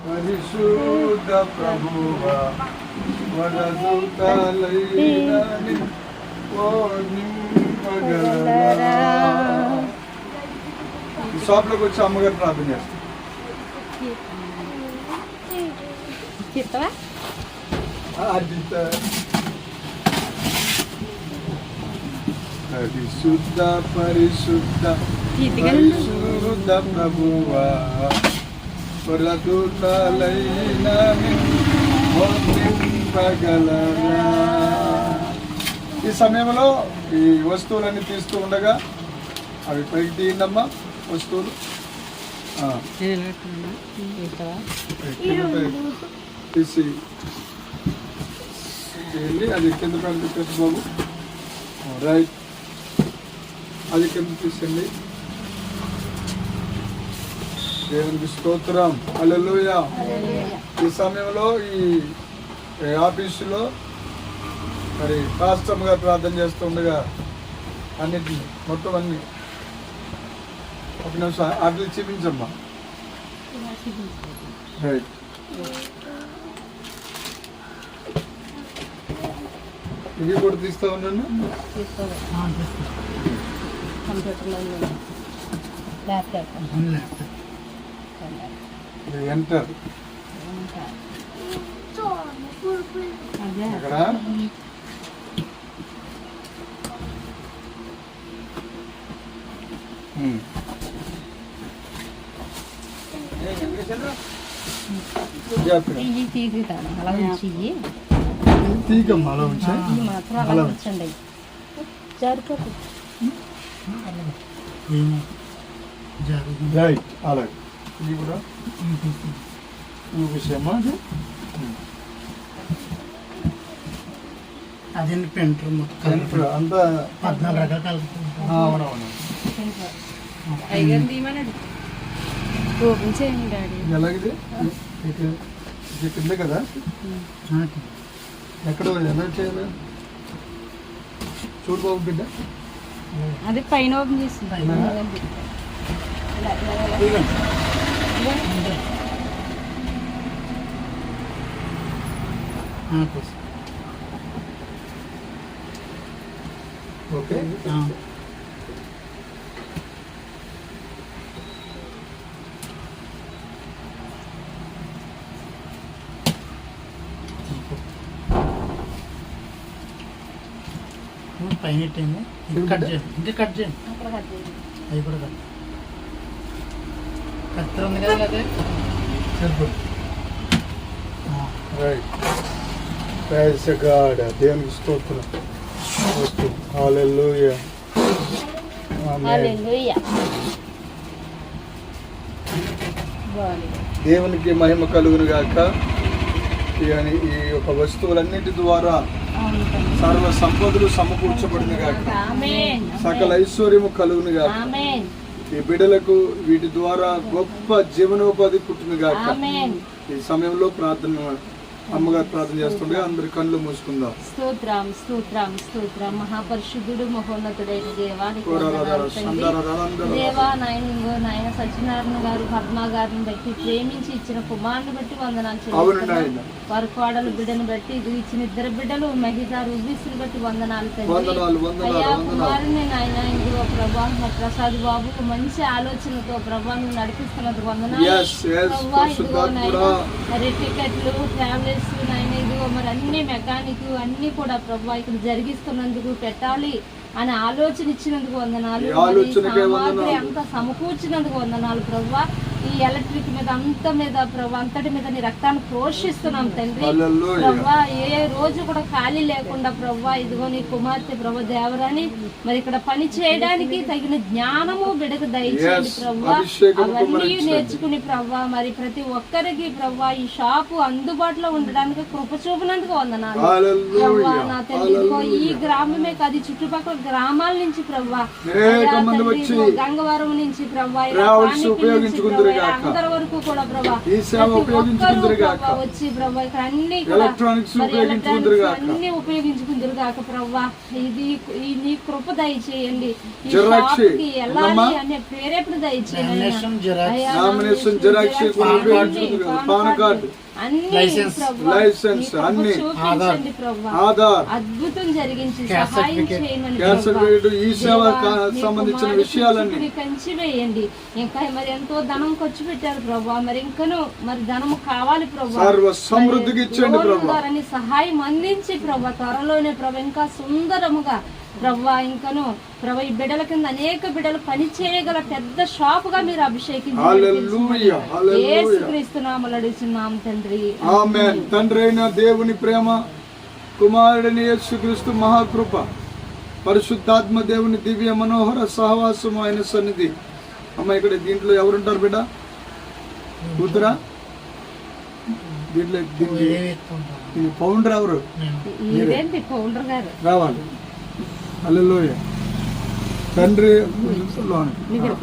పరిశుద్ధ ప్రభువా వరదూతలైనని నింపగలరా. ఈ షాప్లోకి వచ్చి అమ్మగారు ప్రార్థన చేస్తారు. పరిశుద్ధ పరిశుద్ధ పరిశుద్ధ ప్రభువా వరదూతలైనని నింపగలరా. ఈ సమయంలో ఈ వస్తువులన్నీ తీస్తూ ఉండగా అవి పైకి తీయండమ్మా. వస్తువులు తీసి తీయండి. అది కింద పైన పెట్టు బాబు. రైట్, అది కింద తీసండి. దేవునికి స్తోత్రం. హల్లెలూయా. ఈ సమయంలో ఈ ఆఫీసులో మరి పాస్టర్ గారు ప్రార్థన చేస్తూ ఉండగా అన్నిటిని మొత్తం అన్ని ఒక నిమిషం అట్లా చూపించమ్మా. రైట్, ఇవి కూడా తీస్తా ఉన్నాను. ఎంటర్ అక్కడ తీగమ్మా అలా ఉంచండి. రైట్, అలాగే ఇది కూడా విషయమా. అది పెంటర్ పెంటర్ అంతా 14 రకాలు. అవునవును. ఎలాగిది కింద కదా, ఎక్కడ ఎలా చేయాలి చూడు బాబు బిడ్డ. అది పైన ఓపెన్ చేసింది. ఓకే, పైన కట్ చేయండి. ఇంకా కట్ చేయండి. అవి కూడా కట్. కత్తెర ఉంది కదా అదే రైట్. దేవునికి స్తోత్రం. హల్లెలూయా. దేవునికి మహిమ కలుగును గాక. ఈ యొక్క వస్తువులన్నిటి ద్వారా సర్వ సంపదలు సమకూర్చబడిన గాక. సకల ఐశ్వర్యము కలుగును గాక. ఈ బిడ్డలకు వీటి ద్వారా గొప్ప జీవనోపాధి పుట్టిన గాక. ఈ సమయంలో ప్రార్థన అమ్మగారు ప్రార్థన చేస్తుండే అందరి కళ్ళు మూసుకుందాం. స్తోత్రం స్తోత్రం స్తోత్రం. మహాపరిశుద్ధుడు మహోన్నతుడైన దేవానికి దేవా నాయన సత్యనారాయణ గారు పద్మ గారిని బట్టి ప్రేమించి ఇచ్చిన కుమారుని బట్టి వందనాలు. వారి కోడలు బిడ్డను బట్టి ఇచ్చిన ఇద్దరు బిడ్డలు మహిళ రుబీసులు బట్టి వందనాలు. అయ్యా కుమారుని నాయన ఇందులో ప్రభా ప్రసాద్ బాబుకు మంచి ఆలోచనతో ప్రభావం నడిపిస్తున్నందుకు వందనాలు. మరి టికెట్లు ట్రావెలర్స్ నాయన ఇదిగో మరి అన్ని మెకానిక్ అన్ని కూడా ప్రభా ఇక్కడ జరిగిస్తున్నందుకు పెట్టాలి అని ఆలోచన ఇచ్చినందుకు వందనాలు. సామాగ్రి అంత సమకూర్చినందుకు వందనాలు ప్రభా. ఈ ఎలక్ట్రిక్ మీద ప్రభా అంతటి మీద నీ రక్తాన్ని పోషిస్తున్నాం తండ్రి ప్రభా. ఏ రోజు కూడా ఖాళీ లేకుండా ప్రభా ఇదిగో నీ కుమార్తె ప్రభా దేవరాని మరి ఇక్కడ పని చేయడానికి తగిన జ్ఞానము బిడకు దయచేయండి ప్రభా. అవన్నీ నేర్చుకుని ప్రభా మరి ప్రతి ఒక్కరికి ప్రభా ఈ షాపు అందుబాటులో ఉండడానికి కృప చూపినందుకు వందనాలు ప్రభా. నా తండ్రి ఈ గ్రామమే కాదు చుట్టుపక్కల గ్రామాల నుంచి ప్రభా, గంగవరం నుంచి ప్రభా, గాక. అందరి వరకు కూడా ప్రభా ఈ సేవ ఉపయోగించుకుందరు గాక. వచ్చి ప్రభా ఇక్కడ అన్ని కూడా ఎలక్ట్రానిక్స్ ఉపయోగించుకుందరు గాక. అన్ని ఉపయోగించుకుందరు గాక ప్రభా. ఇది ఈ నీ కృప దయచేయండి. ఈ జిరాక్స్ షాప్కి వెళ్ళాలి అనే ప్రేరేపణ దయచేయండి. నామినేషన్ జిరాక్స్, నామినేషన్ జిరాక్స్ ఉపయోగించుకుందరు, పాన్ కార్డు, లైసెన్స్ అన్ని, ఆధార్, అద్భుతం జరిగించి క్యాస్ట్ సహాయం సర్టిఫికేట్, చేయమని క్యాస్ట్ సర్టిఫికేట్, ఈ సేవ సంబంధించిన విషయాలన్నీ కంచి వేయండి. ఇంకా మరి ఎంతో ధనం ఖర్చు పెట్టారు ప్రభా, మరి ఇంకను మరి ధనం కావాలి ప్రభా. సర్వ సమృద్ధికి ఇచ్చండి ప్రభా. సహాయం అందించి ప్రభా త్వరలోనే ప్రభా ఇంకా సుందరముగా ప్రభా ఇంకను ప్రభా ఈ బిడ్డల కింద అనేక బిడ్డలు పని చేయగల పెద్ద షాప్ గా మీరు హల్లెలూయా, హల్లెలూయా. యేసుక్రీస్తునామములో అడుగుచున్నాం తండ్రి. ఆమేన్. తండ్రి అయిన దేవుని ప్రేమ, కుమారుడైన యేసుక్రీస్తు మహాకృప, పరిశుద్ధాత్మ దేవుని దివ్య మనోహర సహవాసం, ఆయన సన్నిధి. అమ్మ ఇక్కడ దీంట్లో ఎవరుంటారు బిడ్డ? కూతురా? దీంట్లో ఈ ఫౌండర్ ఎవరు? ఇదేంటి ఫౌండర్ గారు రావాలి. హల్లెలూయా. తండ్రి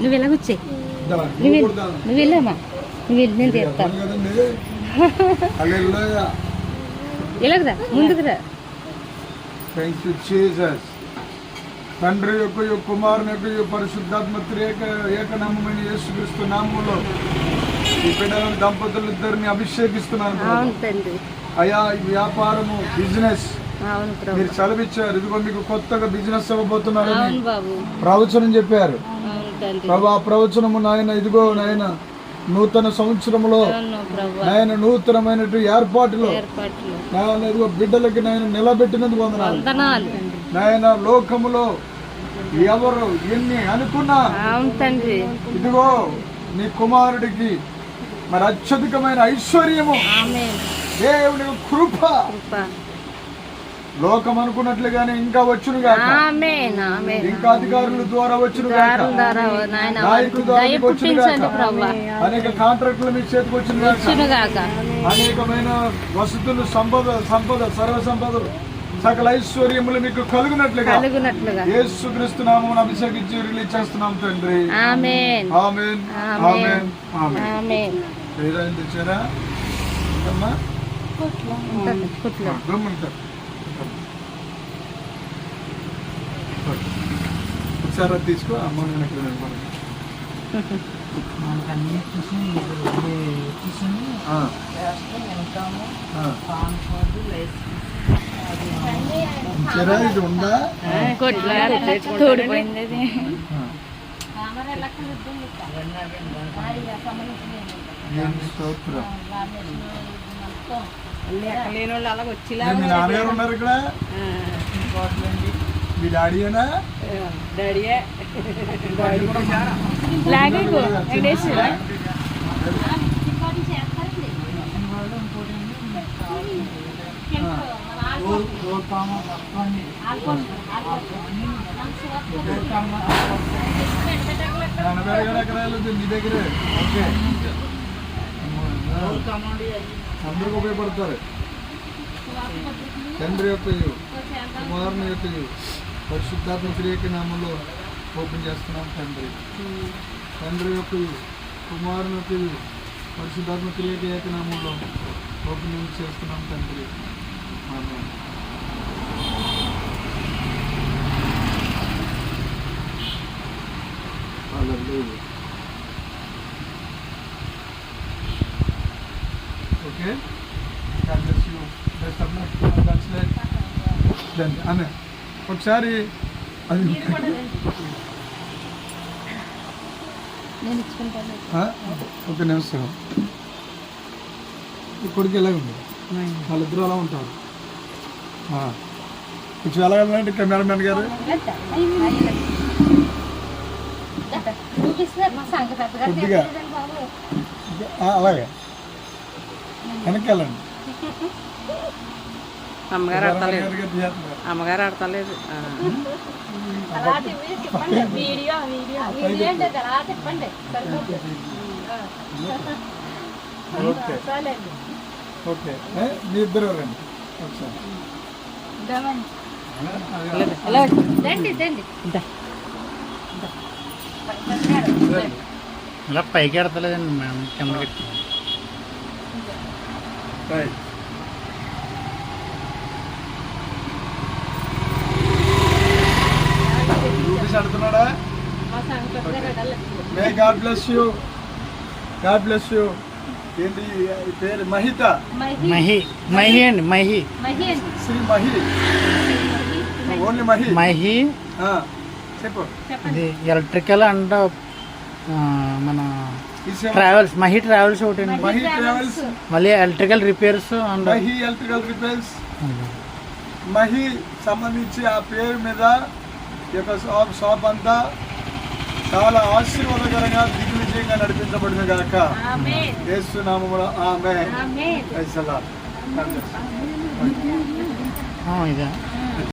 నువ్వు ఎలాగొచ్చే నువ్వు వెళ్ళామా నువ్వు వెళ్ళి నేను తీస్తాను ఎలాగదా ముందుకురా. Thank you Jesus. తండ్రి యొక్క కుమారుని యొక్క పరిశుద్ధాత్మ ఏకనామమైన యేసుక్రీస్తు నామములో ఈ బిడ్డల దంపతులు ఇద్దరిని అభిషేకిస్తున్నాను. అయా ఈ వ్యాపారము, బిజినెస్ మీరు సెలవిచ్చారు. ఇదిగో మీకు కొత్తగా బిజినెస్ అవ్వబోతున్నారని ప్రవచనం చెప్పారు ప్రభు. ఆ ప్రవచనము నాయన ఇదిగో నాయన నూతన సంవత్సరంలో నాయన నూతనమైన ఏర్పాటులో నాయన ఇదిగో బిడ్డలకి నాయన నిలబెట్టినందుకు వందనాలు నాయన. లోకములో ఎవరు ఎన్ని అనుకున్నా ఇదిగో నీ కుమారుడికి మరి అత్యధికమైన ఐశ్వర్యము, దేవుని కృప లోకం అనుకున్నట్లుగానే ఇంకా వచ్చును గాక, ఇంకా అధికారుల ద్వారా వచ్చును గాక, నాయకుల ద్వారా వచ్చును గాక, అనేక కాంట్రాక్టులు మీ చేతికి వచ్చును గాక, అనేకమైన వసతులు, సంపద సర్వ సంపదలు, సకల ఐశ్వర్యములు మీకు కలుగునట్లుగా యేసుక్రీస్తు నామమున అభిషేకించి రిలీజ్ చేస్తున్నాం తండ్రి. ఆమేన్, ఆమేన్, ఆమేన్, ఆమేన్. తెచ్చారా అమ్మా? ఒకసారి తీసుకో అమ్మ. ఇది ఉందా? తోడిపోయింది. మీ నాన్నగారు ఉన్నారు ఇక్కడ? మీ డాడీయేనా? మీ దగ్గరే. ఓకే, అందరికి ఉపయోగపడతారు. తండ్రి యొక్క కుమారుని యొక్క పరిశుద్ధాత్మ క్రియకి నామంలో ఓపెన్ చేస్తున్నాం తండ్రి. తండ్రి యొక్క కుమారుని యొక్క పరిశుద్ధాత్మ క్రియకి ఏకనామంలో ఓపెన్ చేస్తున్నాం తండ్రి. Amen. Hallelujah. Okay, God bless you. Best of luck. అన్న ఒకసారి అది ఒక నిమిషం. ఇప్పటికి ఎలా ఉంది? వాళ్ళిద్దరు అలా ఉంటారు. కొంచెం వెళ్ళగలంటే కెమెరామెన్ గారు కొద్దిగా అలాగే వెనక్కి వెళ్ళండి. అమ్మగారు ఆడతలేదు. ఓకే, మీ ఇద్దరు రండి ఒకసారి. ఇలా పైకి ఎడతలేదండి మేడం, కిందకి. రైట్. రూపీస్ అడుగుతున్నాడా? మా సంఘ పెద్దగా పెట్టాలి. May God bless you, God bless you. ఏంటి ఈ పేరు? మహిత, మహి మహి అండి, మహి మహి అండి. శ్రీ మహి, ఓన్లీ మహి. మహి. ఆ, చెప్పు. చెప్పండి. ఇది ఎలక్ట్రికల్ అండ్ మన ఈ సేవ ట్రావెల్స్, మహి ట్రావెల్స్ ఒకటి అండి. మహి ట్రావెల్స్, మళ్ళీ electrical repairs and Mahi electrical repairs. Mahi సంబంధించి ఆ పేరు మీద ఈ యొక్క షాప్ అంతా చాలా ఆశీర్వాదకరంగా దిగ్విజయంగా నడిపించబడింది గాక. ఆమేన్. యేసు నామములో amen. Amen. Praise the Lord. ఇదే